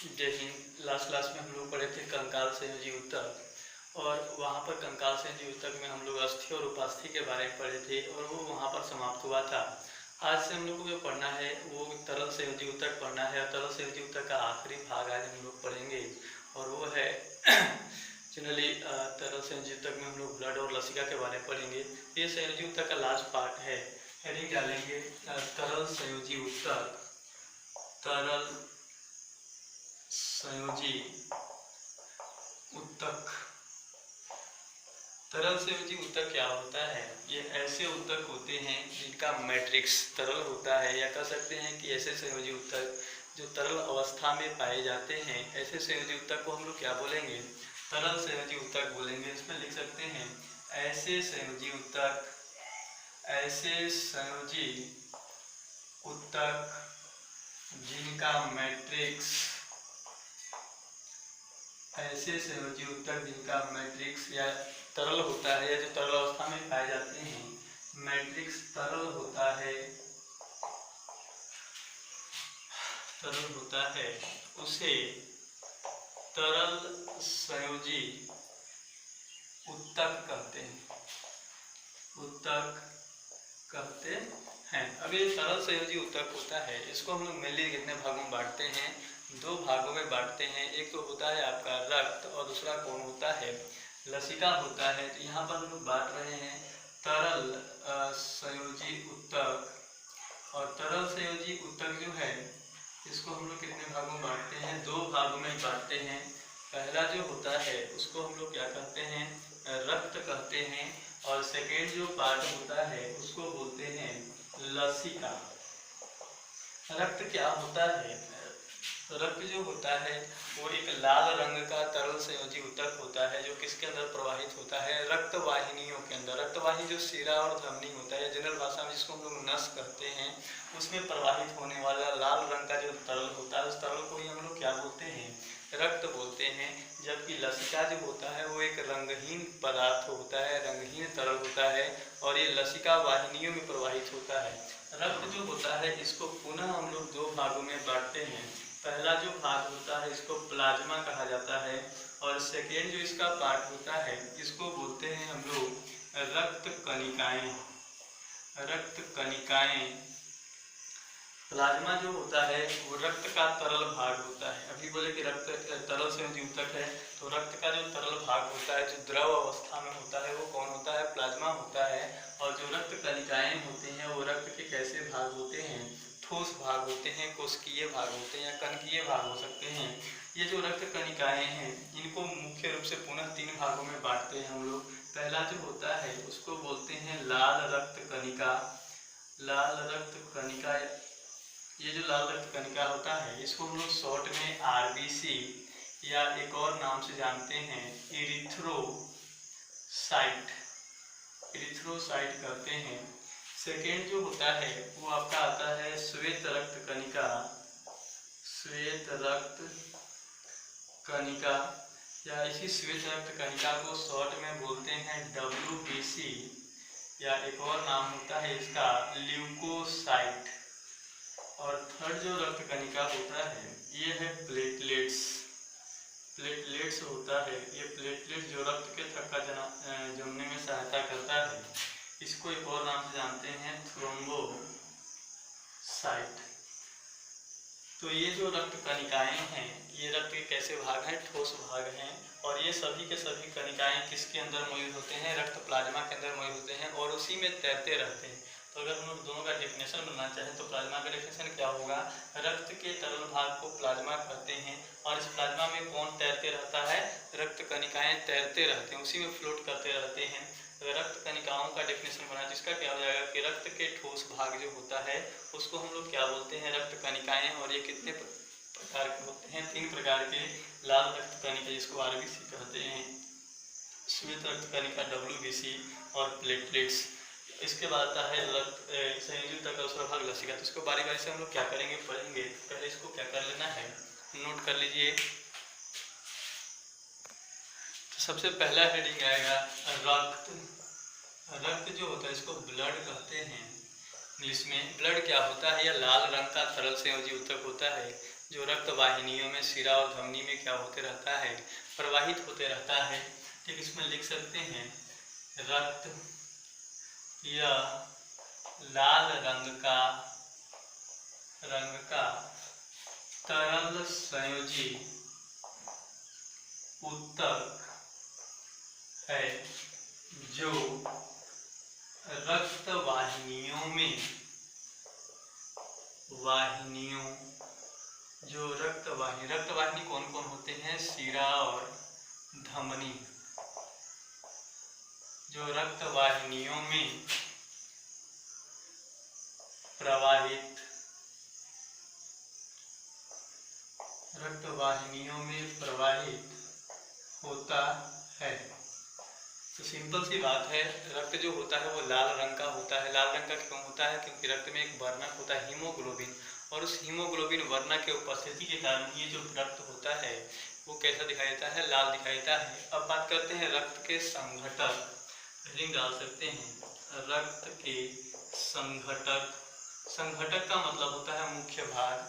जय Hind. Last class में हम लोग पढ़े थे कंकाल संयोजी ऊतक, और वहाँ पर कंकाल संयोजी ऊतक में हम लोग अस्थि और उपास्थि के बारे में पढ़े थे और वो वहाँ पर समाप्त हुआ था। आज से हम लोग को जो पढ़ना है वो तरल संयोजी ऊतक पढ़ना है, और तरल संयोजी ऊतक का आखिरी भाग आज हम लोग पढ़ेंगे, और वो है जनरली तरल संयोजी ऊतक में हम लोग ब्लड और लसिका के बारे में पढ़ेंगे। ये संयोजी ऊतक का लास्ट पार्ट है। हेडिंग डालेंगे तरल संयोजी ऊतक। तरल संयोजी ऊतक। तरल संयोजी ऊतक क्या होता है? ये ऐसे ऊतक होते हैं जिनका मैट्रिक्स तरल होता है, या कह सकते हैं कि ऐसे संयोजी ऊतक जो तरल अवस्था में पाए जाते हैं, ऐसे संयोजी ऊतक को हम लोग क्या बोलेंगे? तरल संयोजी ऊतक बोलेंगे। इसमें लिख सकते हैं ऐसे संयोजी ऊतक, ऐसे संयोजी ऊतक जिनका मैट्रिक्स, ऐसे संयोजी ऊतक जिनका मैट्रिक्स या तरल होता है, या जो तरल अवस्था में पाए जाते हैं, मैट्रिक्स तरल होता है, तरल होता है, उसे तरल संयोजी ऊतक कहते हैं, ऊतक कहते हैं। अब ये तरल संयोजी ऊतक होता है, इसको हम लोग मेनली कितने भागों में बांटते हैं? दो भागों में बांटते हैं। एक तो होता है आपका रक्त, और दूसरा कौन होता है? लसिका होता है। तो यहाँ पर हम लोग बांट रहे हैं तरल संयोजी ऊतक, और तरल संयोजी ऊतक जो है इसको हम लोग कितने भागों में बांटते हैं? दो भागों में बांटते हैं। पहला जो होता है उसको हम लोग क्या कहते हैं? रक्त कहते हैं, और सेकेंड जो पार्ट होता है उसको बोलते हैं लसिका। रक्त क्या होता है? रक्त जो होता है वो एक लाल रंग का तरल संयोजी ऊतक होता है, जो किसके अंदर प्रवाहित होता है? रक्त वाहिनियों के अंदर। रक्त वाहिनी जो शिरा और धमनी होता है, जनरल भाषा में जिसको हम लोग नस कहते हैं, उसमें प्रवाहित होने वाला लाल रंग का जो तरल होता है, उस तरल को ही हम लोग क्या बोलते हैं? रक्त बोलते हैं। जबकि लसिका जो होता है वो एक रंगहीन पदार्थ होता है, रंगहीन तरल होता है, और ये लसिका वाहिनियों में प्रवाहित होता है। रक्त जो होता है इसको पुनः हम लोग दो भागों में बांटते हैं। पहला जो भाग होता है इसको प्लाज्मा कहा जाता है, और सेकेंड जो इसका पार्ट होता है इसको बोलते हैं हम लोग रक्त कणिकाएं। रक्त कणिकाएं। प्लाज्मा जो होता है वो रक्त का तरल भाग होता है। अभी बोले कि रक्त तरल संयोजी ऊतक है, तो रक्त का जो तरल भाग होता है, जो द्रव अवस्था में होता है, वो कौन होता है? प्लाज्मा होता है। और जो रक्त कणिकाएं होते हैं वो रक्त के कैसे भाग होते हैं? ठोस भाग होते हैं, कोशिकीय भाग होते हैं, या कणकीय भाग हो सकते हैं। ये जो रक्त कणिकाएं हैं इनको मुख्य रूप से पुनः तीन भागों में बांटते हैं हम लोग। पहला जो होता है उसको बोलते हैं लाल रक्त कणिका। लाल रक्त कणिका। ये जो लाल रक्त कणिका होता है इसको हम लोग शॉर्ट में आरबीसी या एक और नाम से जानते हैं इरिथ्रोसाइट। इरिथ्रोसाइट कहते हैं। सेकेंड जो होता है वो आपका आता है श्वेत रक्त कणिका। श्वेत रक्त कणिका, या इसी श्वेत रक्त कणिका को शॉर्ट में बोलते हैं WBC, या एक और नाम होता है इसका ल्यूकोसाइट। और थर्ड जो रक्त कणिका होता है ये है प्लेटलेट्स। प्लेटलेट्स होता है, ये प्लेटलेट जो रक्त के थक्का जमने में सहायता करता है, इसको एक और नाम से जानते हैं थ्रोम्बोसाइट। तो ये जो रक्त कणिकाएं हैं ये रक्त के कैसे भाग हैं? ठोस भाग हैं। और ये सभी के सभी कणिकाएं किसके अंदर मौजूद होते हैं? रक्त प्लाज्मा के अंदर मौजूद होते हैं, और उसी में तैरते रहते हैं। तो अगर हम लोग दोनों का डेफिनेशन बनना चाहें तो प्लाज्मा का डेफिनेशन क्या होगा? रक्त के तरल भाग को प्लाज्मा कहते हैं, और इस प्लाज्मा में कौन तैरते रहता है? रक्त कणिकाएं तैरते रहते हैं, उसी में फ्लोट करते रहते हैं। रक्त कणिकाओं का डेफिनेशन बना जिसका क्या हो जाएगा कि रक्त के ठोस भाग जो होता है उसको हम लोग क्या बोलते हैं? रक्त कणिकाएं। और ये कितने प्रकार के होते हैं? तीन प्रकार के। लाल रक्त कणिका जिसको आरबीसी कहते हैं, श्वेत रक्त कणिका WBC, और प्लेटलेट्स। इसके बाद आता है रक्त संयोजी ऊतक का दूसरा भाग लसिका। तो इसको बारी बारी से हम लोग क्या करेंगे? पढ़ेंगे। पहले इसको क्या कर लेना है? नोट कर लीजिए। तो सबसे पहला हेडिंग आएगा रक्त। रक्त जो होता है इसको ब्लड कहते हैं इंग्लिश में। ब्लड क्या होता है? यह लाल रंग का तरल संयोजी ऊतक होता है जो रक्त वाहिनियों में शिरा और धमनी में क्या होते रहता है, प्रवाहित होते रहता है। ठीक, इसमें लिख सकते हैं रक्त यह लाल रंग का तरल संयोजी ऊतक है जो रक्त रक्त वाहिनी कौन कौन होते हैं, शिरा और धमनी। जो रक्त वाहिनियों में प्रवाहित होता है। तो सिंपल सी बात है, रक्त जो होता है वो लाल रंग का होता है। लाल रंग का क्यों होता है, क्योंकि रक्त में एक वर्णक होता है हीमोग्लोबिन, और उस हीमोग्लोबिन वर्णक के उपस्थिति के कारण ये जो रक्त होता है वो कैसा दिखाई देता है, लाल दिखाई देता है। अब बात करते हैं रक्त के संघटक, हेडिंग डाल सकते हैं रक्त के संघटक। संघटक का मतलब होता है मुख्य भाग।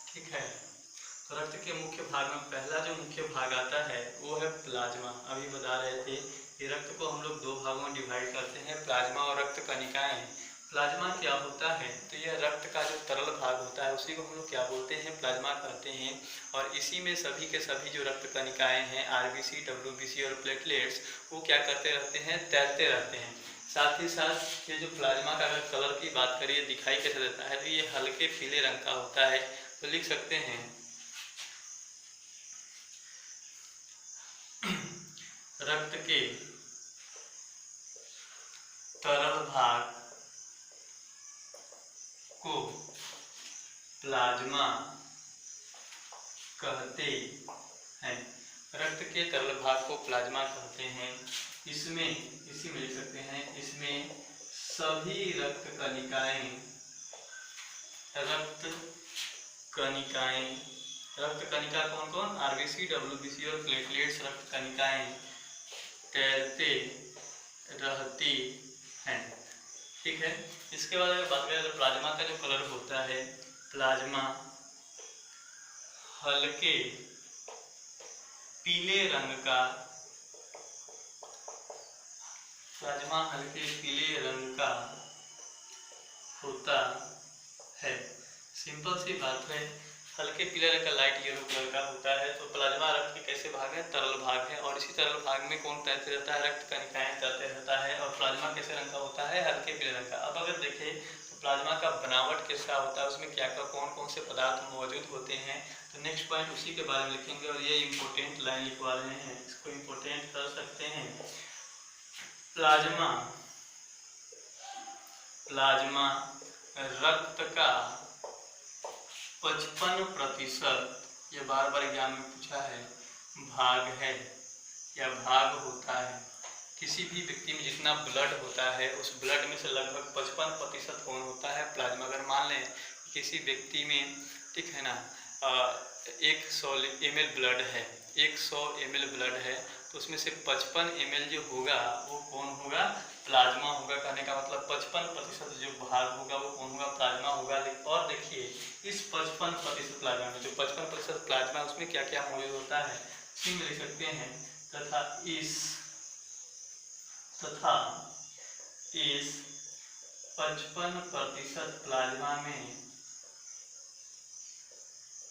ठीक है, तो रक्त के मुख्य भाग में पहला जो मुख्य भाग आता है वो है प्लाज्मा। अभी बता रहे थे कि रक्त को हम लोग दो भागों में डिवाइड करते हैं, प्लाज्मा और रक्त कणिकाएं। प्लाज्मा क्या होता है, तो यह रक्त का जो तरल भाग होता है उसी को हम लोग क्या बोलते हैं, प्लाज्मा कहते हैं। और इसी में सभी के सभी जो रक्त कणिकाएं हैं, आरबीसी, डब्ल्यूबीसी और प्लेटलेट्स, वो क्या करते रहते हैं, तैरते रहते हैं। साथ ही साथ ये जो प्लाज्मा का अगर कलर की बात करिए, दिखाई कैसे देता है, तो ये हल्के पीले रंग का होता है। तो लिख सकते हैं रक्त के तरल भाग को प्लाज्मा कहते हैं। रक्त के तरल भाग को प्लाज्मा कहते हैं। इसी में लिख सकते हैं, इसमें सभी रक्त कणिका कौन कौन, आरबीसी, डब्ल्यूबीसी और प्लेटलेट्स रक्त कणिकाएं तैरते रहती हैं। ठीक है, इसके बाद अगर बात करें तो प्लाज्मा का जो कलर होता है, प्लाज्मा हल्के पीले रंग का होता है। सिंपल सी बात है, हल्के पीले रंग का, लाइट येलो कलर का होता है। तो प्लाज्मा रक्त के कैसे भाग है, तरल भाग है, और इसी तरल भाग में कौन तैरते रहता है, रक्त कणिकाएं तैरते रहता है। और प्लाज्मा कैसे रंग का होता है, हल्के पीले रंग का। अब अगर देखें तो प्लाज्मा का बनावट कैसा होता है, उसमें क्या कौन कौन से पदार्थ मौजूद होते हैं, तो नेक्स्ट पॉइंट उसी के बारे में लिखेंगे। और ये इंपॉर्टेंट लाइन लिखवा रहे हैं, इसको इंपॉर्टेंट कर सकते हैं। प्लाज्मा रक्त का 55%, ये बार बार एग्जाम में पूछा है, भाग है या भाग होता है। किसी भी व्यक्ति में जितना ब्लड होता है उस ब्लड में से लगभग 55% कौन होता है, प्लाज्मा। अगर मान लें किसी व्यक्ति में, ठीक है ना, 100 ml ब्लड है, 100 ml ब्लड है, तो उसमें से 55 ml जो होगा वो कौन होगा, प्लाज्मा होगा। कहने का मतलब 55% जो भाग होगा वो कौन होगा, प्लाज्मा होगा। और देखिए इस 55% प्लाज्मा में, जो 55% प्लाज्मा, उसमें क्या क्या मौजूद होता है, इसी में लिख सकते हैं तथा इस 55% प्लाज्मा में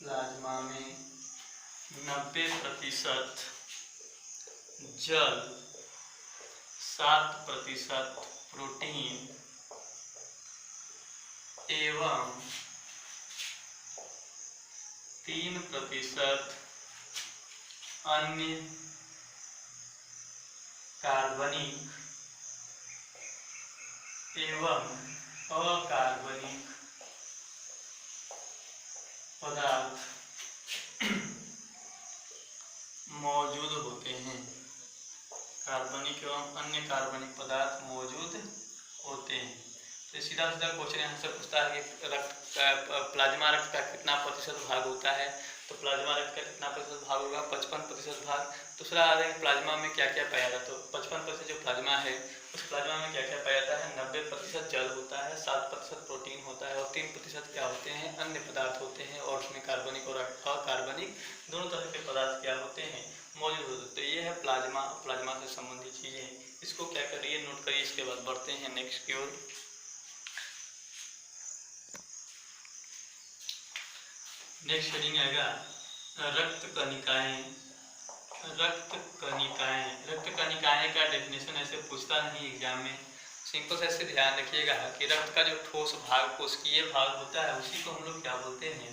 90% जल, 7% प्रोटीन एवं 3% अन्य कार्बनिक एवं अकार्बनिक पदार्थ मौजूद होते हैं। कार्बनिक एवं अन्य कार्बनिक पदार्थ मौजूद होते हैं। तो ये सीधा सीधा क्वेश्चन यहाँ से पूछता है कि प्लाज्मा रक्त का कितना प्रतिशत भाग होता है, तो प्लाज्मा रक्त का कितना प्रतिशत भाग होगा, 55% भाग। दूसरा आ रहा है प्लाज्मा में क्या क्या पाया जाता है, तो 55% जो प्लाज्मा है उस प्लाज्मा में क्या क्या पाया जाता है, 90% जल होता है, 7% प्रोटीन होता है और 3% क्या होते हैं, अन्य पदार्थ होते हैं, और उसमें कार्बनिक और अकार्बनिक दोनों तरह के पदार्थ क्या होते हैं, मौजूद होते हैं। तो ये है प्लाज्मा, प्लाज्मा से संबंधित चीज़ें, इसको क्या करिए, नोट करिए। इसके बाद बढ़ते हैं नेक्स्ट की ओर। नेक्स्ट हेडिंग आएगा रक्त कणिकाएं। रक्त कणिकाएं, रक्त कणिकाएं का डेफिनेशन ऐसे पूछता नहीं एग्जाम में, सिंपल से ऐसे ध्यान रखिएगा कि रक्त का जो ठोस भाग, कोशिकीय भाग होता है, उसी को हम लोग क्या बोलते हैं,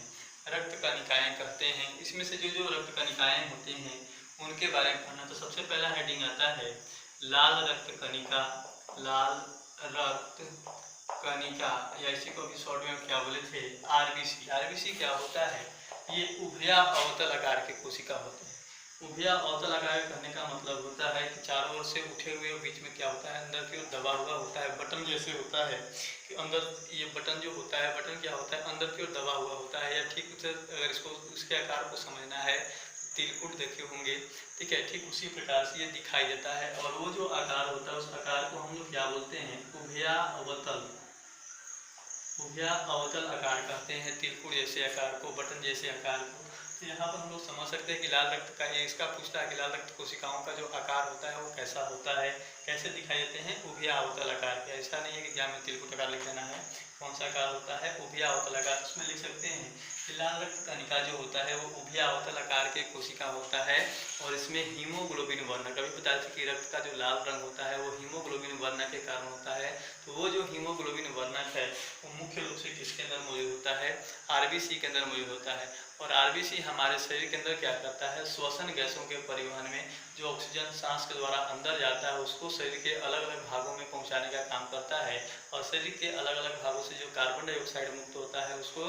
रक्त कणिकाएं कहते हैं। इसमें से जो जो रक्त कणिकाएं होते हैं उनके बारे में पढ़ना। तो सबसे पहला हेडिंग आता है लाल रक्त कणिका। लाल रक्त कणिका, या इसी को भी शॉर्ट में क्या बोले थे, आरबीसी। आरबीसी क्या होता है, ये उभया अवतल आकार के कोशिका होते हैं। उभया अवतल आकार करने का मतलब होता है कि चारों ओर से उठे हुए बीच में क्या होता है, अंदर की ओर दबा हुआ होता है, बटन जैसे होता है कि अंदर ये बटन जो होता है, बटन क्या होता है, अंदर की ओर दबा हुआ होता है। या ठीक उसे अगर इसको इसके आकार को समझना है, तिलकुट देखे होंगे, ठीक है, ठीक उसी प्रकार से ये दिखाई देता है। और वो जो आकार होता है उस आकार को हम लोग क्या बोलते हैं, उभया अवतल। उभया अवतल आकार कहते हैं तिलकुट जैसे आकार को, बटन जैसे आकार को। तो यहाँ पर हम लोग समझ सकते हैं कि लाल रक्त का, इसका पूछता है कि लाल रक्त कोशिकाओं का जो आकार होता है वो कैसा होता है, कैसे दिखाई देते हैं, उभया अवतल आकार के। ऐसा नहीं है कि क्या में तिलकुट आकार लिख देना है, कौन सा आकार होता है, उभया अवतल आकार। उसमें लिख सकते हैं कि लाल रक्त कणिका जो होता है वो उभया अवतल आकार के कोशिका होता है, और इसमें हीमोग्लोबिन वर्ण, कभी पता चले कि रक्त का जो लाल रंग होता है वो हीमोग्लोबिन वर्ण के कारण होता है। तो वो जो हीमोग्लोबिन वर्णक है वो मुख्य रूप से किसके अंदर मौजूद होता है, आरबीसी के अंदर मौजूद होता है। और आरबीसी हमारे शरीर के अंदर क्या करता है, श्वसन गैसों के परिवहन में जो ऑक्सीजन सांस के द्वारा अंदर जाता है उसको शरीर के अलग अलग भागों में पहुंचाने का काम करता है, और शरीर के अलग अलग भागों से जो कार्बन डाइऑक्साइड मुक्त होता है उसको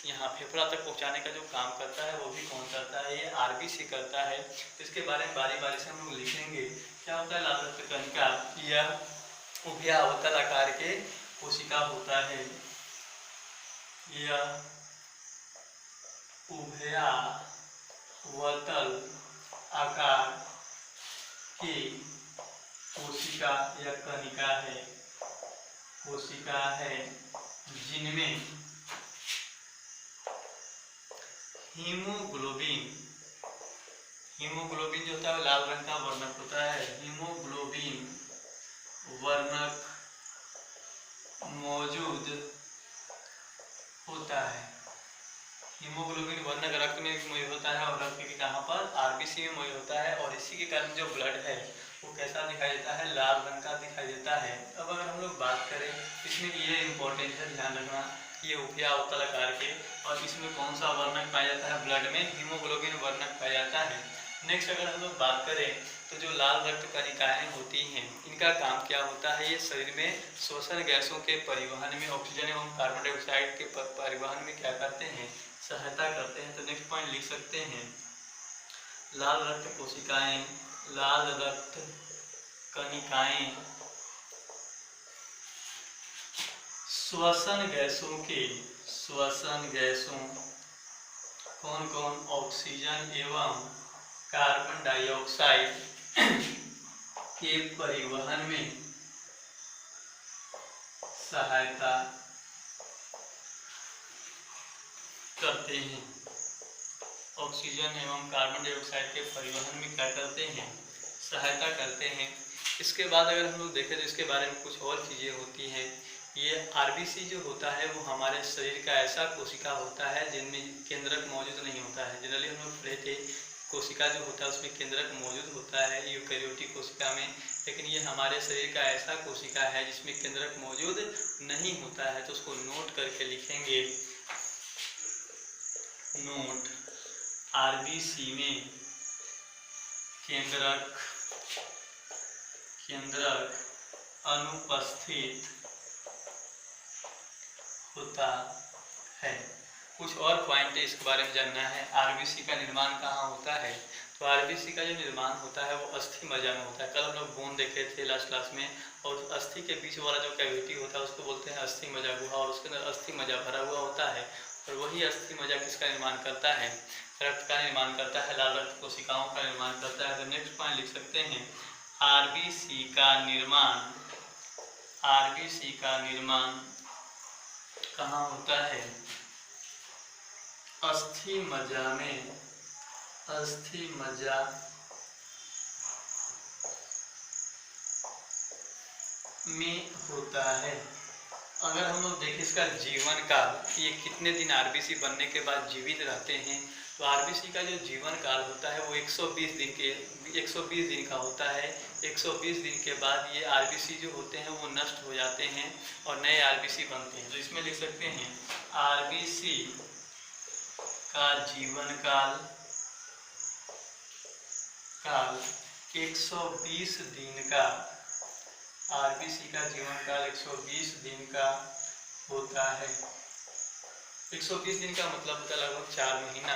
यहाँ फेफड़ा तक पहुँचाने का जो काम करता है वो भी कौन करता है, ये आरबीसी करता है। इसके बारे में बारी बारी से हम लोग लिखेंगे। क्या होता है लाल रक्त कणिका, यह उभया अवतल आकार के कोशिका होता है। यह उभया अवतल आकार की कोशिका या कणिका है, कोशिका है जिनमें हीमोग्लोबिन, हीमोग्लोबिन जो होता है लाल रंग का वर्णक होता है, हीमोग्लोबिन वर्णक मौजूद होता है। हीमोग्लोबिन वर्णक रक्त में भी मौजूद होता है, और रक्त भी कहाँ पर, आरबीसी में मौजूद होता है, और इसी के कारण जो ब्लड है वो कैसा दिखाई देता है, लाल रंग का दिखाई देता है। अब अगर हम लोग बात करें इसमें, ये इम्पोर्टेंट है ध्यान रखना, ये उभया अवतल आकार के, और इसमें कौन सा वर्णक पाया जाता है, ब्लड में हीमोग्लोबिन वर्णक पाया जाता है। नेक्स्ट अगर हम लोग बात करें तो जो लाल रक्त कणिकाएं होती हैं इनका काम क्या होता है, ये शरीर में श्वसन गैसों के परिवहन में, ऑक्सीजन एवं कार्बन डाइऑक्साइड के परिवहन में क्या करते हैं, सहायता करते हैं। तो नेक्स्ट पॉइंट लिख सकते हैं लाल रक्त कोशिकाएं, लाल रक्त कणिकाएं श्वसन गैसों के, श्वसन गैसों कौन कौन, ऑक्सीजन एवं कार्बन डाइऑक्साइड के परिवहन में सहायता करते हैं। ऑक्सीजन एवं कार्बन डाइऑक्साइड के परिवहन में क्या करते हैं, सहायता करते हैं। इसके बाद अगर हम लोग देखें तो इसके बारे में कुछ और चीज़ें होती हैं। ये आरबीसी जो होता है वो हमारे शरीर का ऐसा कोशिका होता है जिनमें केंद्रक मौजूद नहीं होता है। जनरली हम लोग पढ़े थे कोशिका जो होता है उसमें केंद्रक मौजूद होता है यूकेरियोटिक कोशिका में, लेकिन ये हमारे शरीर का ऐसा कोशिका है जिसमें केंद्रक मौजूद नहीं होता है। तो उसको नोट करके लिखेंगे, नोट, आरबीसी में केंद्रक अनुपस्थित होता है। कुछ और पॉइंट इसके बारे में जानना है। आरबीसी का निर्माण कहाँ होता है, तो आरबीसी का जो निर्माण होता है वो अस्थि मज्जा में होता है। कल हम लोग बोन देखे थे लास्ट क्लास में, और अस्थि के बीच वाला जो कैविटी होता है उसको बोलते हैं अस्थि मज्जा गुहा, और उसके अंदर अस्थि मज्जा भरा हुआ होता है। और वही अस्थि मज्जा किसका निर्माण करता है? रक्त का निर्माण करता है, लाल रक्त कोशिकाओं का निर्माण करता है। तो नेक्स्ट पॉइंट लिख सकते हैं, आरबीसी का निर्माण, आरबीसी का निर्माण कहाँ होता है? अस्थि मज्जा में, अस्थि मज्जा में होता है। अगर हम लोग देखें इसका जीवन काल कि ये कितने दिन आरबीसी बनने के बाद जीवित रहते हैं, तो आरबीसी का जो जीवन काल होता है वो 120 दिन का होता है। 120 दिन के बाद ये आरबीसी जो होते हैं वो नष्ट हो जाते हैं और नए आरबीसी बनते हैं। तो इसमें लिख सकते हैं आरबीसी का जीवन काल 120 दिन का, आरबीसी का जीवन काल 120 दिन का होता है। 120 दिन का मतलब होता है लगभग 4 महीना।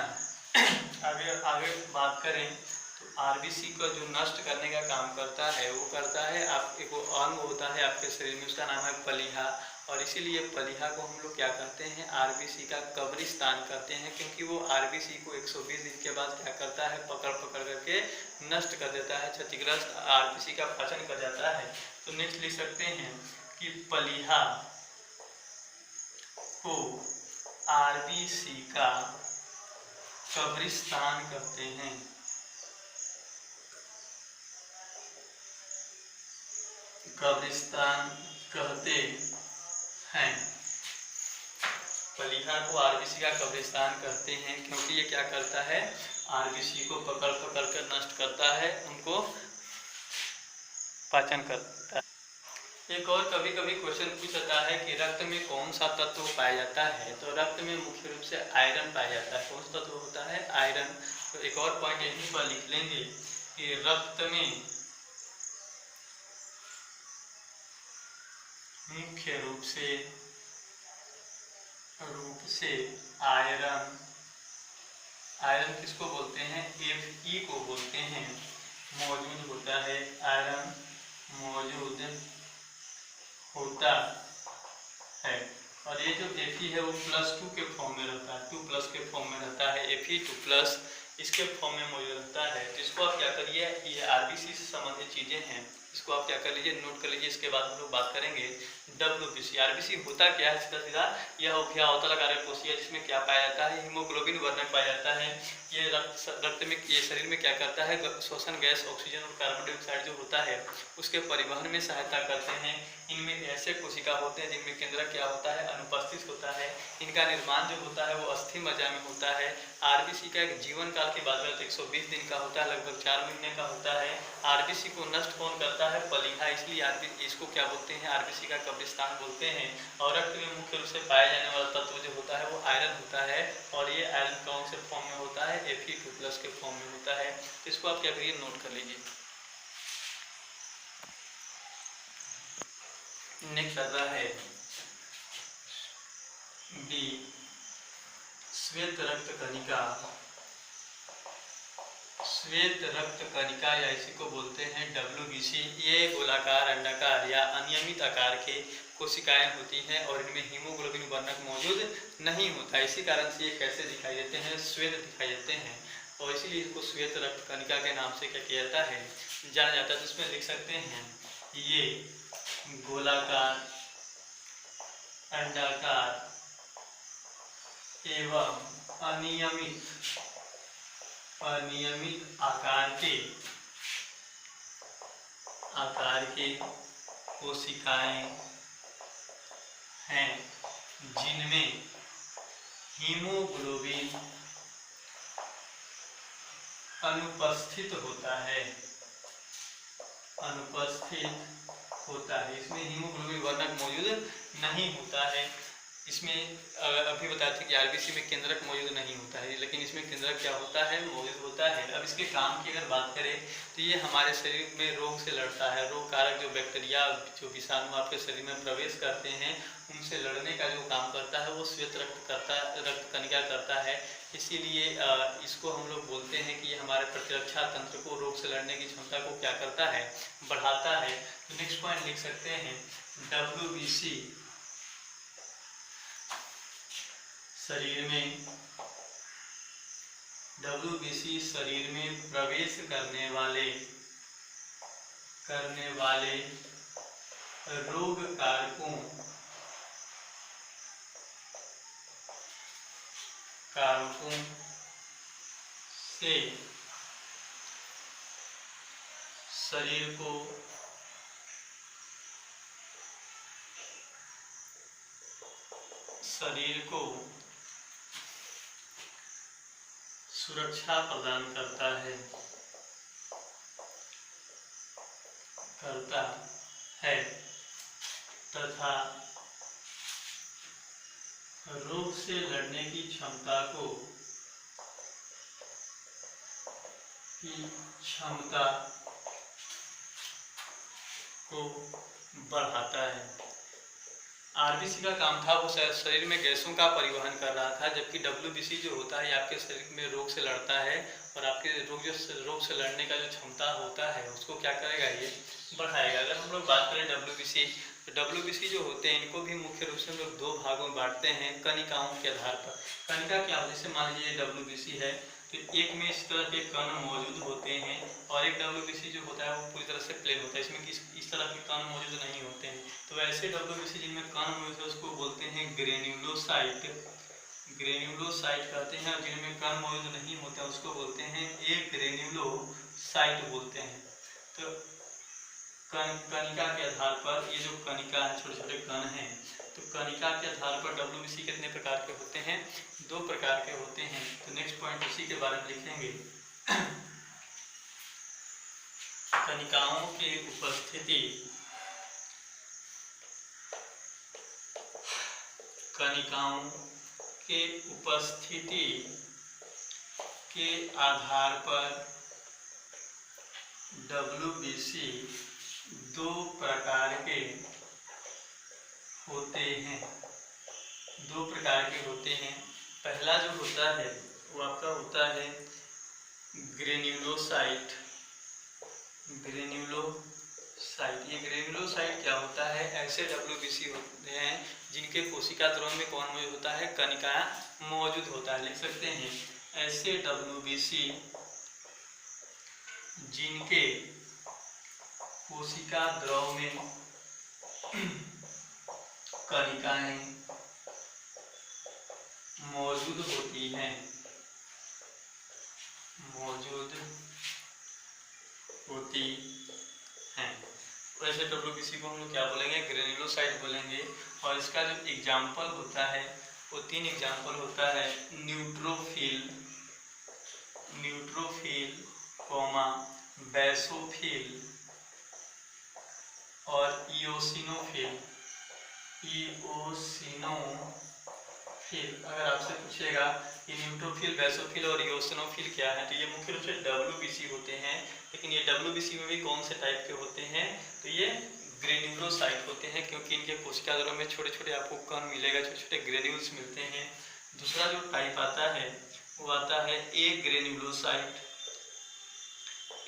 आगे बात करें तो आरबीसी को जो नष्ट करने का काम करता है वो करता है, आप एक अंग होता है आपके शरीर में, उसका नाम है पलिहा। और इसीलिए पलिहा को हम लोग क्या कहते हैं? आरबीसी का कब्रिस्तान कहते हैं, क्योंकि वो आरबीसी को 120 दिन के बाद क्या करता है? पकड़ करके नष्ट कर देता है, क्षतिग्रस्त आरबीसी का पाचन कर जाता है। तो नेक्स्ट लिख सकते हैं कि पलिहा को आरबीसी का कब्रिस्तान कहते हैं। कब्रिस्तान कहते हैं। पलिहा को आरबीसी का कब्रिस्तान कहते हैं क्योंकि ये क्या करता है? आरबीसी को पकड़ कर नष्ट करता है, उनको पाचन करता है। एक और कभी कभी क्वेश्चन पूछता है कि रक्त में कौन सा तत्व पाया जाता है? तो रक्त में मुख्य रूप से आयरन पाया जाता है। कौन सा तत्व होता है? आयरन। तो एक और पॉइंट यहीं पर लिख लेंगे कि रक्त में मुख्य रूप से आयरन, आयरन किसको बोलते हैं? Fe को बोलते हैं, मौजूद होता है। आयरन मौजूद होता है। और ये जो Fe है वो +2 के फॉर्म में रहता है, 2+ के फॉर्म में रहता है। Fe2+ इसके फॉर्म में मौजूद रहता है। तो इसको आप क्या करिए, ये आरबीसी से संबंधित चीजें हैं, इसको आप क्या कर लीजिए, नोट कर लीजिए। इसके बाद हम लोग बात करेंगे WBC। आरबीसी होता क्या है? सीधा यह उभयावतल कार्यकोशिका, जिसमें क्या पाया जाता है? हीमोग्लोबिन वर्णक पाया जाता है। ये रक्त में, ये शरीर में क्या करता है? श्वसन गैस ऑक्सीजन और कार्बन डाइऑक्साइड जो होता है उसके परिवहन में सहायता करते हैं। इनमें ऐसे कोशिका होते हैं जिनमें केंद्रक क्या होता है? अनुपस्थित होता है। इनका निर्माण जो होता है वो अस्थि मज्जा में होता है। आरबीसी का एक जीवन काल की बात करें तो 120 दिन का होता है, लगभग 4 महीने का होता है। आरबीसी को नष्ट कौन करता है? पलिहा। इसलिए आरबीसी, इसको क्या बोलते हैं? आरबीसी का कब्रिस्तान बोलते हैं। और रक्त में मुख्य रूप से पाया जाने वाला तत्व जो होता है वो आयरन होता है। और ये आयरन कौन से फॉर्म में होता है? Fe2+ के फॉर्म में होता है। तो इसको आप क्या करिए, नोट कर लीजिए। नेक्स्ट आता है बी, श्वेत रक्त कणिका। श्वेत रक्त कणिका या इसी को बोलते हैं WBC। ये गोलाकार, अंडाकार या अनियमित आकार के कोशिकाएं होती हैं और इनमें हीमोग्लोबिन वर्णक मौजूद नहीं होता है। इसी कारण से ये कैसे दिखाई देते हैं? श्वेत दिखाई देते हैं। और इसीलिए इसको श्वेत रक्त कणिका के नाम से क्या किया जाता है? जाना जाता है। जिसमें लिख सकते हैं ये गोलाकार, अंडाकार एवं अनियमित आकार के कोशिकाएं हैं जिनमें हीमोग्लोबिन अनुपस्थित होता है। इसमें हीमोग्लोबिन वर्णक मौजूद नहीं होता है। इसमें अभी बताया था कि आरबीसी में केंद्रक मौजूद नहीं होता है, लेकिन इसमें केंद्रक क्या होता है, मौजूद होता है। अब इसके काम की अगर बात करें तो ये हमारे शरीर में रोग से लड़ता है। रोग कारक जो बैक्टीरिया, जो विषाणु आपके शरीर में प्रवेश करते हैं, उनसे लड़ने का जो काम करता है वो श्वेत रक्त कणिका करता है। इसीलिए इसको हम लोग बोलते हैं कि ये हमारे प्रतिरक्षा तंत्र को, रोग से लड़ने की क्षमता को क्या करता है, बढ़ाता है। तो नेक्स्ट पॉइंट लिख सकते हैं WBC शरीर में, WBC शरीर में प्रवेश करने वाले रोग कारकों से शरीर को सुरक्षा प्रदान करता है तथा रोग से लड़ने की क्षमता को बढ़ाता है। आरबीसी का काम था वो शरीर में गैसों का परिवहन कर रहा था, जबकि डब्ल्यूबीसी जो होता है आपके शरीर में रोग से लड़ता है और आपके रोग से लड़ने का जो क्षमता होता है उसको क्या करेगा, ये बढ़ाएगा। अगर हम लोग बात करें डब्ल्यूबीसी, तो डब्ल्यूबीसी जो होते हैं इनको भी मुख्य रूप से हम लोग दो भागों में बांटते हैं कणिकाओं के आधार पर। कणिका क्या होती है, जैसे मान लीजिए डब्ल्यूबीसी है तो एक में इस तरह के कण मौजूद होते हैं और एक डब्ल्यूबीसी जो होता है वो पूरी तरह से प्लेन होता है, इसमें इस तरह के कण मौजूद नहीं होते हैं। तो ऐसे डब्ल्यूबीसी जिनमें कण मौजूद है उसको बोलते हैं ग्रेन्युलोसाइट कहते हैं, और जिनमें कण मौजूद नहीं होता उसको बोलते हैं एग्रेन्युलोसाइट बोलते हैं। तो कणिका के आधार पर ये जो कणिका है, छोटे छोटे कण हैं, तो कणिका के आधार पर डब्ल्यूबीसी कितने प्रकार के होते हैं, दो प्रकार के होते हैं। तो नेक्स्ट पॉइंट उसी के बारे में लिखेंगे। कणिकाओं की उपस्थिति के आधार पर डब्ल्यूबीसी दो प्रकार के होते हैं। पहला जो होता है वो आपका होता है ग्रेन्युलोसाइट। ये ग्रेन्युलोसाइट क्या होता है, ऐसे डब्ल्यूबीसी होते हैं जिनके कोशिका द्रव्य में कौन मौजूद होता है, कणिका मौजूद होता है। लिख सकते हैं ऐसे डब्ल्यूबीसी जिनके कोशिका द्रव में कणिकाएं मौजूद होती हैं। वैसे डब्ल्यूबीसी को हम लोग क्या बोलेंगे, ग्रेन्युलोसाइट बोलेंगे। और इसका जो एग्जाम्पल होता है वो तीन एग्जाम्पल होता है, न्यूट्रोफिल, बेसोफिल और इओसिनोफिल। अगर आपसे पूछेगा कि न्यूट्रोफिल, बेसोफिल और इओसिनोफिल क्या है, तो ये मुख्य रूप से डब्ल्यूबीसी होते हैं। लेकिन ये डब्ल्यूबीसी में भी कौन से टाइप के होते हैं, तो ये ग्रेन्युलोसाइट होते हैं, क्योंकि इनके कोशिका द्रव्य में छोटे छोटे आपको कण मिलेगा, छोटे छोटे ग्रेन्यूल्स मिलते हैं। दूसरा जो टाइप आता है वो आता है एग्रेन्युलोसाइट।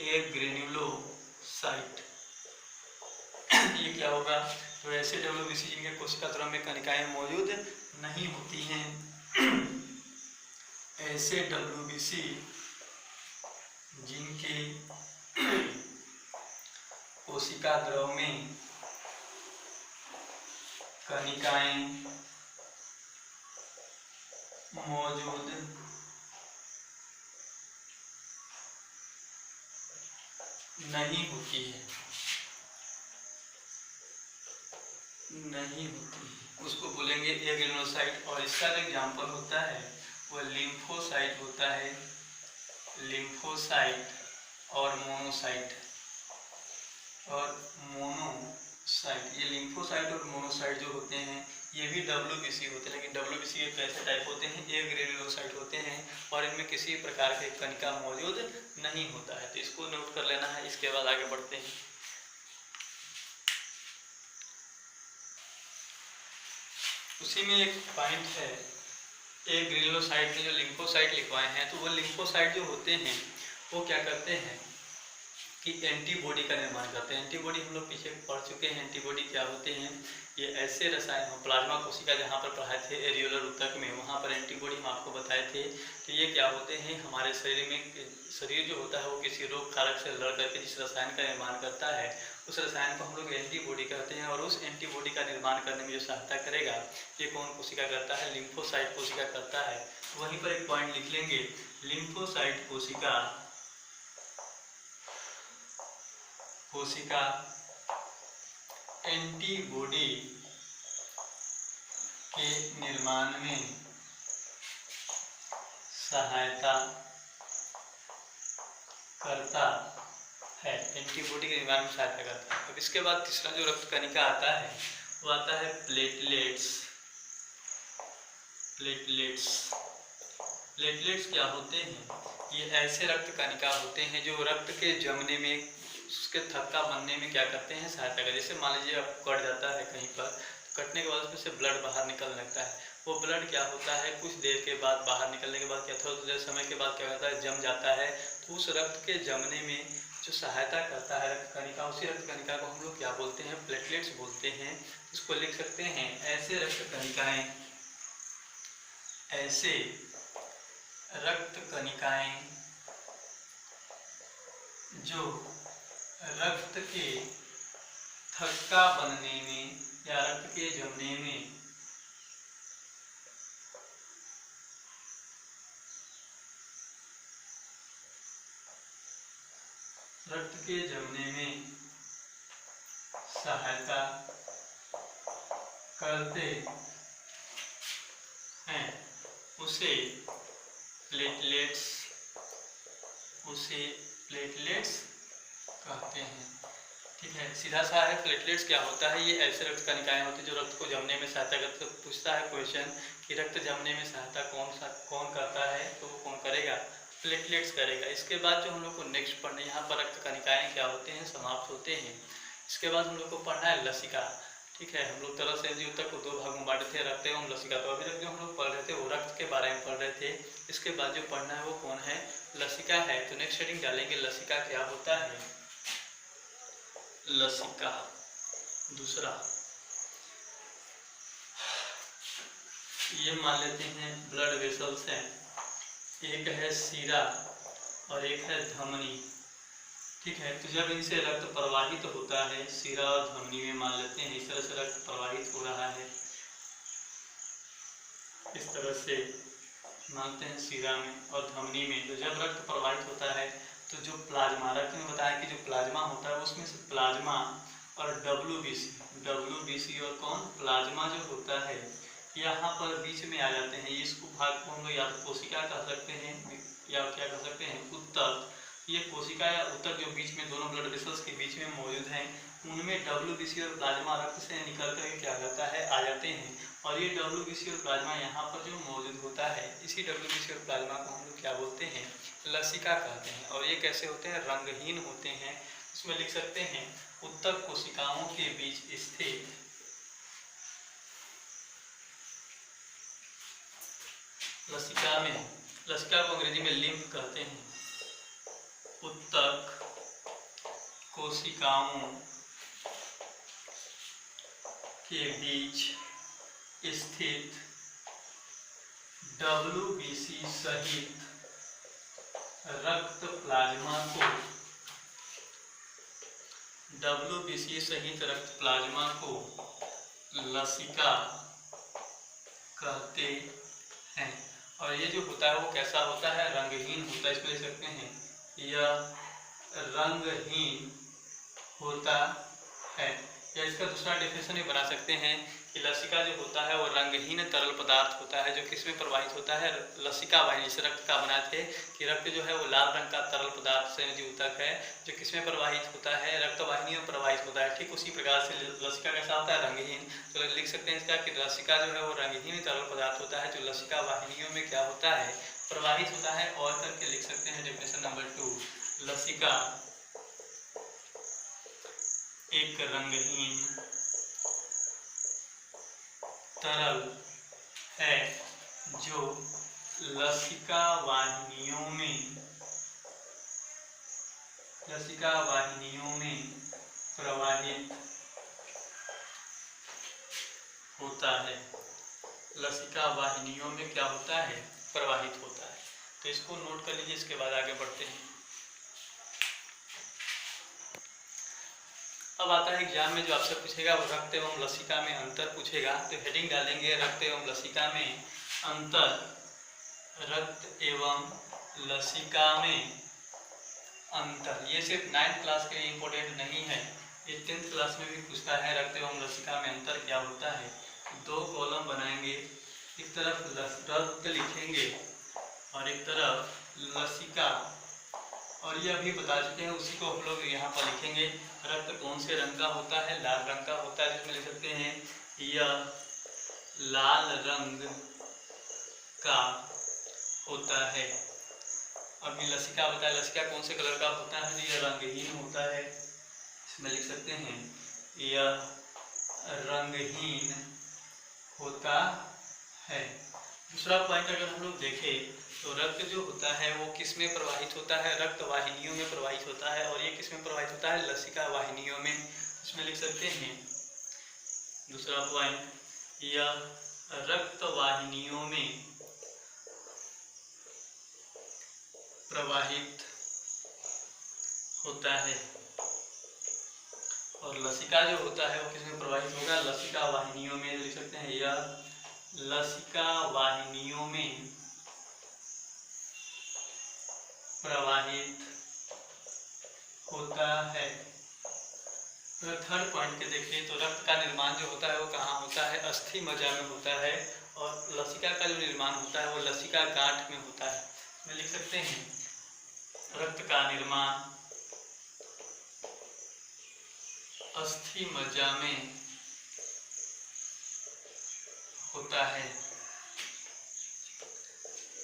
ये क्या होगा, तो ऐसे डब्ल्यूबीसी जिनके कोशिका द्रव्य में कणिकाएं मौजूद नहीं होती हैं। ऐसे डब्ल्यूबीसी जिनके कोशिका द्रव में कणिकाएं मौजूद नहीं होती, उसको बोलेंगे एग्रेन्युलोसाइट। और इसका जो एग्जाम्पल होता है वो लिम्फोसाइट होता है, और मोनोसाइट। ये लिम्फोसाइट और मोनोसाइट जो होते हैं ये भी WBC होते हैं, लेकिन WBC के कैसे टाइप होते हैं, एक ग्रेन्युलोसाइट होते हैं और इनमें किसी प्रकार के कणिका मौजूद नहीं होता है। तो इसको नोट कर लेना है। इसके बाद आगे बढ़ते हैं। उसी में एक पॉइंट है, एक ग्रेन्युलोसाइट में जो लिम्फोसाइट लिखवाए हैं, तो वो लिम्फोसाइट जो होते हैं वो क्या करते हैं कि एंटीबॉडी का निर्माण करते हैं। एंटीबॉडी हम लोग पीछे पढ़ चुके हैं। एंटीबॉडी क्या होते हैं, ये ऐसे रसायन हो, प्लाज्मा कोशिका जहाँ पर पढ़ाए थे एरियोलर ऊतक में, वहाँ पर एंटीबॉडी हम आपको बताए थे। तो ये क्या होते हैं, हमारे शरीर में, शरीर जो होता है वो किसी रोग कारक से लड़ करके जिस रसायन का निर्माण करता है, उस रसायन को हम लोग एंटीबॉडी कहते हैं। और उस एंटीबॉडी का निर्माण करने में जो सहायता करेगा, ये कौन कोशिका करता है, लिम्फोसाइट कोशिका करता है। वहीं पर एक पॉइंट लिख लेंगे, लिम्फोसाइट कोशिका एंटीबॉडी के निर्माण में सहायता करता है, एंटीबॉडी के निर्माण में सहायता करता है। अब इसके बाद तीसरा जो रक्त कणिका आता है वो आता है प्लेटलेट्स। प्लेटलेट्स क्या होते हैं, ये ऐसे रक्त कणिका होते हैं जो रक्त के जमने में, उसके थक्का बनने में क्या करते हैं, सहायता करते हैं। जैसे मान लीजिए आप कट जाता है कहीं पर, कटने के बाद उसमें से ब्लड बाहर निकलने लगता है। वो ब्लड क्या होता है, कुछ देर के बाद बाहर निकलने के बाद क्या, थोड़ा देर समय के बाद क्या होता है, जम जाता है। तो उस रक्त के जमने में जो सहायता करता है रक्त कणिका, उसी रक्त कणिका को हम लोग क्या बोलते हैं, प्लेटलेट्स बोलते हैं। इसको लिख सकते हैं, ऐसे रक्त कणिकाएं, ऐसे रक्त कणिकाएं जो रक्त के थक्का बनने में या रक्त के जमने में सहायता करते हैं, उसे प्लेटलेट्स कहते हैं। ठीक है, सीधा सा है। प्लेटलेट्स क्या होता है, ये ऐसे रक्त कणिकाएं होती हैं जो रक्त को जमने में सहायता करते हैं। पूछता है क्वेश्चन कि रक्त जमने में सहायता कौन करता है, तो वो कौन करेगा, प्लेटलेट्स करेगा। इसके बाद जो हम लोग को नेक्स्ट पढ़ना, यहाँ पर रक्त कणिकाएं क्या होते हैं, समाप्त होते हैं। इसके बाद हम लोग को पढ़ना है लसिका। ठीक है, हम लोग तरल संयोजी ऊतक को 2 भाग में बांटे थे, रक्त एवं लसिका। तो अभी तक जो हम लोग पढ़ रहे थे वो रक्त के बारे में पढ़ रहे थे। इसके बाद जो पढ़ना है वो कौन है, लसिका है। तो नेक्स्ट हेडिंग डालेंगे लसिका क्या होता है। लसिका दूसरा, ये मान लेते हैं ब्लड वेसल्स हैं, एक है सीरा और एक है धमनी। ठीक है, तो जब इनसे रक्त प्रवाहित होता है, सीरा और धमनी में मान लेते हैं, इस तरह से रक्त प्रवाहित हो रहा है, इस तरह से मानते हैं सीरा में और धमनी में। तो जब रक्त प्रवाहित होता है तो जो प्लाज्मा, रक्त में बताया कि जो प्लाज्मा होता है उसमें से प्लाज्मा और WBC और कौन, प्लाज्मा जो होता है यहाँ पर बीच में आ जाते हैं। इसको भाग को हम लोग या तो कोशिका कह सकते हैं या क्या कह सकते हैं, ऊतक। ये कोशिका या ऊतक जो बीच में दोनों ब्लड वेसल्स के बीच में मौजूद हैं, उनमें WBC और प्लाज्मा रक्त से निकल कर क्या करता है, आ जाते हैं। और ये WBC और प्लाज्मा यहाँ पर जो मौजूद होता है, इसी WBC और प्लाज्मा को हम लोग क्या बोलते हैं, लसिका कहते हैं। और ये कैसे होते हैं, रंगहीन होते हैं। इसमें लिख सकते हैं ऊतक कोशिकाओं के बीच स्थित लसिका में, लसिका को अंग्रेजी में लिम्फ कहते हैं, ऊतक कोशिकाओं के बीच स्थित WBC सहित रक्त प्लाज्मा को, WBC सहित रक्त प्लाज्मा को लसिका कहते हैं। और ये जो होता है वो कैसा होता है, रंगहीन होता है। इसको लिख सकते हैं, यह रंगहीन होता है। या इसका दूसरा डेफिनेशन भी बना सकते हैं कि लसिका जो होता है वो रंगहीन तरल पदार्थ होता है जो किसमें प्रवाहित होता है, लसिका वाहिनी से रक्त का बना थे कि रक्त जो है वो लाल रंग का तरल पदार्थ संयोजी ऊतक है जो किसमें प्रवाहित होता है, रक्त वाहिनी में प्रवाहित होता है। ठीक उसी प्रकार से लसिका कैसा होता है, रंगहीन। तो लिख सकते हैं इसका कि लसिका जो है वो रंगहीन तरल पदार्थ होता है जो लसिका वाहिनियों में क्या होता है, प्रवाहित होता है। और करके लिख सकते हैं डेफिनेशन नंबर 2, लसिका एक रंगहीन तरल है जो लसिका वाहिनियों में प्रवाहित होता है, लसिका वाहिनियों में क्या होता है, प्रवाहित होता है। तो इसको नोट कर लीजिए, इसके बाद आगे बढ़ते हैं। अब आता है एग्जाम में जो आपसे पूछेगा वो रक्त एवं लसिका में अंतर पूछेगा। तो हेडिंग डालेंगे रक्त एवं लसिका में अंतर, रक्त एवं लसिका में अंतर। ये सिर्फ 9th क्लास के लिए इम्पोर्टेंट नहीं है, ये 10th क्लास में भी पूछता है रक्त एवं लसिका में अंतर क्या होता है। 2 कॉलम बनाएंगे, एक तरफ रक्त लिखेंगे और एक तरफ लसिका, और ये अभी बता चुके हैं उसी को हम लोग यहाँ पर लिखेंगे। रक्त कौन से रंग का होता है, लाल रंग का होता है, जिसमें लिख सकते हैं यह लाल रंग का होता है। अभी लसिका बताया, लसिका कौन से कलर का होता है, यह रंगहीन होता है, इसमें लिख सकते हैं यह रंगहीन होता है। दूसरा पॉइंट अगर हम लोग देखें तो रक्त जो होता है वो किस में प्रवाहित होता है, रक्त वाहिनियों में प्रवाहित होता है, और ये किस में प्रवाहित होता है, लसिका वाहिनियों में। इसमें लिख सकते हैं दूसरा पॉइंट, यह रक्त वाहिनियों में प्रवाहित होता है, और लसिका जो होता है वो किस में प्रवाहित होगा, लसिका वाहिनियों में। लिख सकते हैं यह लसिका वाहिनियों में प्रवाहित होता है। तो थर्ड पॉइंट के देखें तो रक्त का निर्माण जो होता है वो कहाँ होता है, अस्थि मज्जा में होता है, और लसिका का जो निर्माण होता है वो लसिका गांठ में होता है। में लिख सकते हैं रक्त का निर्माण अस्थि मज्जा में होता है,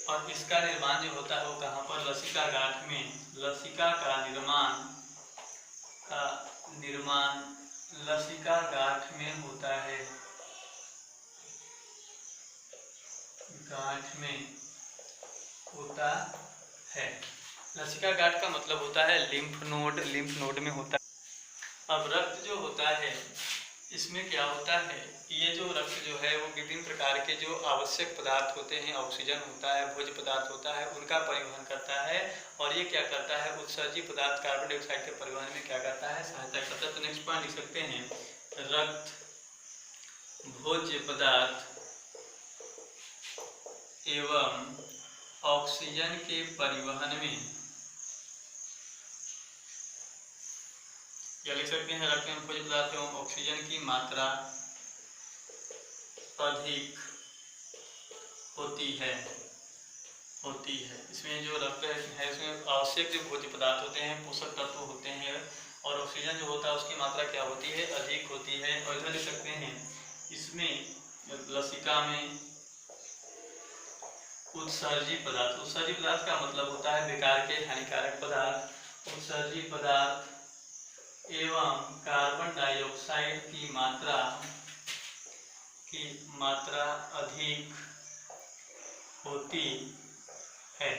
और इसका निर्माण जो होता है वो कहाँ पर, लसिका गांठ में। लसिका का निर्माण लसिका गांठ में होता है, गांठ में होता है। लसिका गांठ का मतलब होता है लिम्फ नोड में होता है। अब रक्त जो होता है इसमें क्या होता है, ये जो रक्त जो है वो विभिन्न प्रकार के जो आवश्यक पदार्थ होते हैं, ऑक्सीजन होता है, भोज्य पदार्थ होता है, उनका परिवहन करता है, और ये क्या करता है, उत्सर्जी पदार्थ कार्बन डाइऑक्साइड के परिवहन में क्या करता है, सहायता करता है। तो नेक्स्ट पॉइंट लिख सकते हैं रक्त भोज्य पदार्थ एवं ऑक्सीजन के परिवहन में, या लिख सकते हैं रक्त में भोज्य पदार्थ एवं ऑक्सीजन की मात्रा अधिक होती है। इसमें जो रक्त है इसमें आवश्यक जो भोज्य पदार्थ होते हैं, पोषक तत्व होते हैं, और ऑक्सीजन जो होता है उसकी मात्रा क्या होती है, अधिक होती है। और इधर लिख सकते हैं इसमें लसिका में उत्सर्जी पदार्थ का मतलब होता है बेकार के हानिकारक पदार्थ, उत्सर्जी पदार्थ एवं कार्बन डाइऑक्साइड की मात्रा अधिक होती है।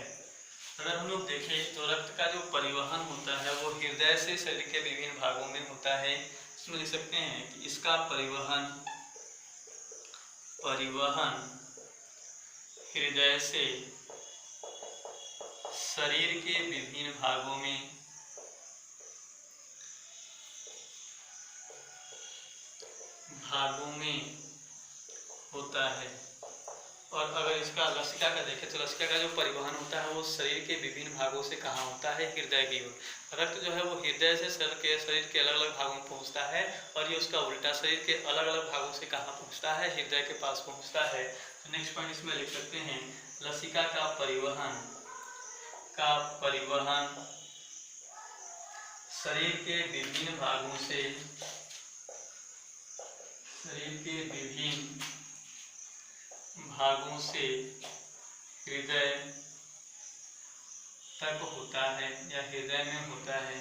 अगर हम लोग देखें तो रक्त का जो परिवहन होता है वो हृदय से शरीर के विभिन्न भागों में होता है। इसमें लिख सकते हैं कि इसका परिवहन हृदय से शरीर के विभिन्न भागों में होता है। और अगर इसका लसिका का देखें तो लसिका का जो परिवहन होता है वो शरीर के विभिन्न भागों से कहाँ होता है, हृदय की ओर। रक्त जो है वो हृदय से शरीर के अलग अलग भागों में पहुँचता है, और ये उसका उल्टा शरीर के अलग अलग भागों से कहाँ पहुँचता है, हृदय के पास पहुँचता है। तो नेक्स्ट पॉइंट इसमें लिख सकते हैं, लसिका का परिवहन शरीर के विभिन्न भागों से हृदय तक होता है या हृदय में होता है।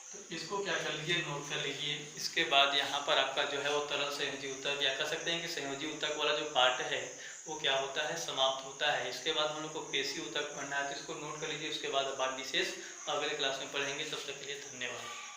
तो इसको क्या कर लीजिए, नोट कर लीजिए। इसके बाद यहाँ पर आपका जो है वो तरल संयोजी ऊतक, या कह सकते हैं कि संयोजी ऊतक वाला जो पार्ट है वो क्या होता है, समाप्त होता है। इसके बाद हम लोग को पेशी ऊतक पढ़ना है, तो इसको नोट कर लीजिए। उसके बाद बात विशेष अगले क्लास में पढ़ेंगे। तब तक के लिए धन्यवाद।